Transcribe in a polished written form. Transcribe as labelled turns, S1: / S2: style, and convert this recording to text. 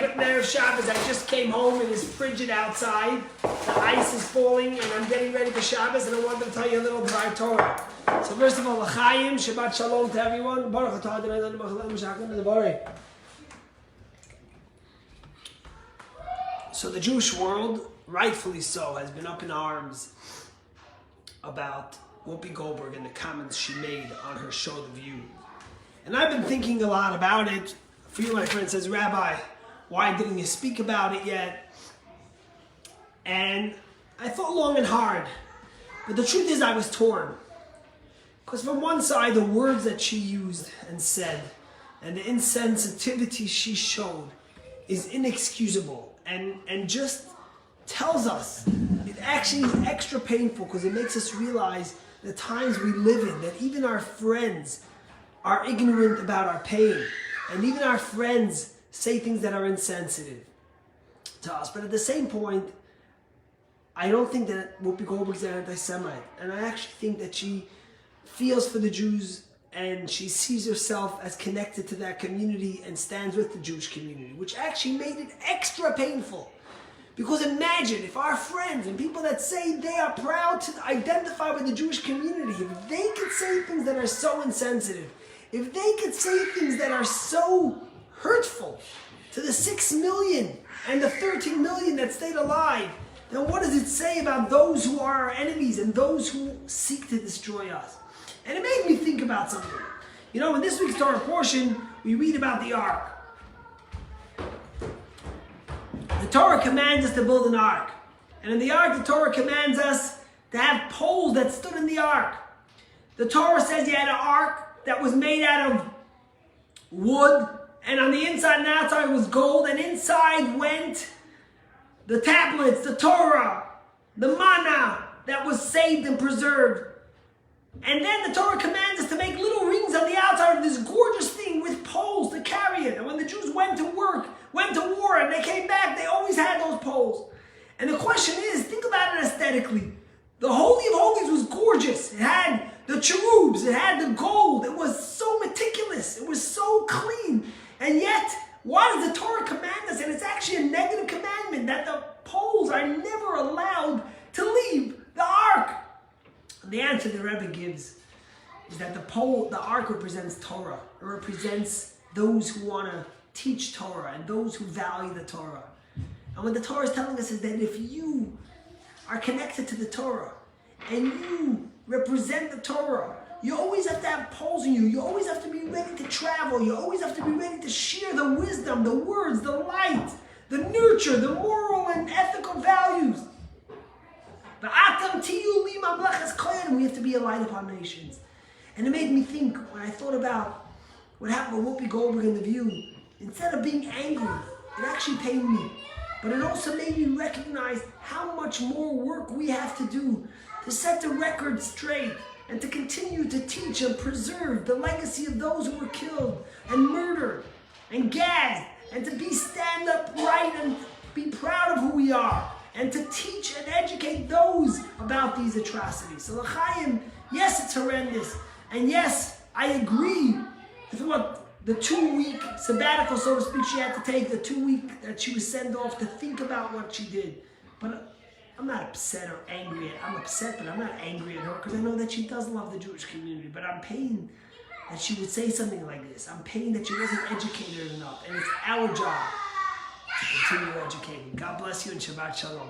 S1: good Erev Shabbos. I just came home. It is frigid outside. The ice is falling, and I'm getting ready for Shabbos, and I wanted to tell you a little Dvar Torah. So first of all, L'chaim, Shabbat Shalom to everyone. Baruch atah Adonai Eloheinu melech haolam v'shacharim. So the Jewish world, rightfully so, has been up in arms about Whoopi Goldberg and the comments she made on her show The View. And I've been thinking a lot about it. A few of my friends says, Rabbi, why didn't you speak about it yet? And I thought long and hard. But the truth is I was torn. Because from one side, the words that she used and said and the insensitivity she showed is inexcusable and just tells us, it actually is extra painful because it makes us realize the times we live in, that even our friends are ignorant about our pain. And even our friends say things that are insensitive to us. But at the same point, I don't think that Whoopi Goldberg's an anti-Semite. And I actually think that she feels for the Jews and she sees herself as connected to that community and stands with the Jewish community, which actually made it extra painful. Because imagine if our friends and people that say they are proud to identify with the Jewish community, if they could say things that are so insensitive, if they could say things that are so hurtful to the 6 million and the 13 million that stayed alive, then what does it say about those who are our enemies and those who seek to destroy us? And it made me think about something. You know, in this week's Torah portion, we read about the ark. The Torah commands us to build an ark. And in the ark, the Torah commands us to have poles that stood in the ark. The Torah says you had an ark that was made out of wood, and on the inside and outside was gold, and inside went the tablets, the Torah, the manna that was saved and preserved. And then the Torah commands us to make little rings on the outside of this gorgeous thing with poles to carry it. And when the Jews went to work, went to war, and they came back, they always had those poles. And the question is, think about it aesthetically. The Holy of Holies was gorgeous. It had the cherubs, it had the gold. It was so meticulous. It was so clean. And yet, why does the Torah command us? And it's actually a negative commandment that the poles are never allowed to leave the ark. The answer the Rebbe gives is that the ark represents Torah. It represents those who want to teach Torah and those who value the Torah. And what the Torah is telling us is that if you are connected to the Torah and you represent the Torah, you always have to have poles in you. You always have to be ready to travel. You always have to be ready to share the wisdom, the words, the light, the nurture, the moral and ethical values. We have to be a light upon nations. And it made me think, when I thought about what happened with Whoopi Goldberg in The View, instead of being angry, it actually pained me. But it also made me recognize how much more work we have to do to set the record straight and to continue to teach and preserve the legacy of those who were killed and murdered and gagged, and to be stand up right and be proud of who we are, and to teach and educate those about these atrocities. So L'chaim, yes, it's horrendous. And yes, I agree with what the 2-week sabbatical, so to speak, she had to take, the 2-week that she was sent off to think about what she did. But I'm not upset or angry at her. I'm upset, but I'm not angry at her because I know that she does love the Jewish community. But I'm pained that she would say something like this. I'm pained that she wasn't educated enough. And it's our job to continue educating. God bless you and Shabbat Shalom.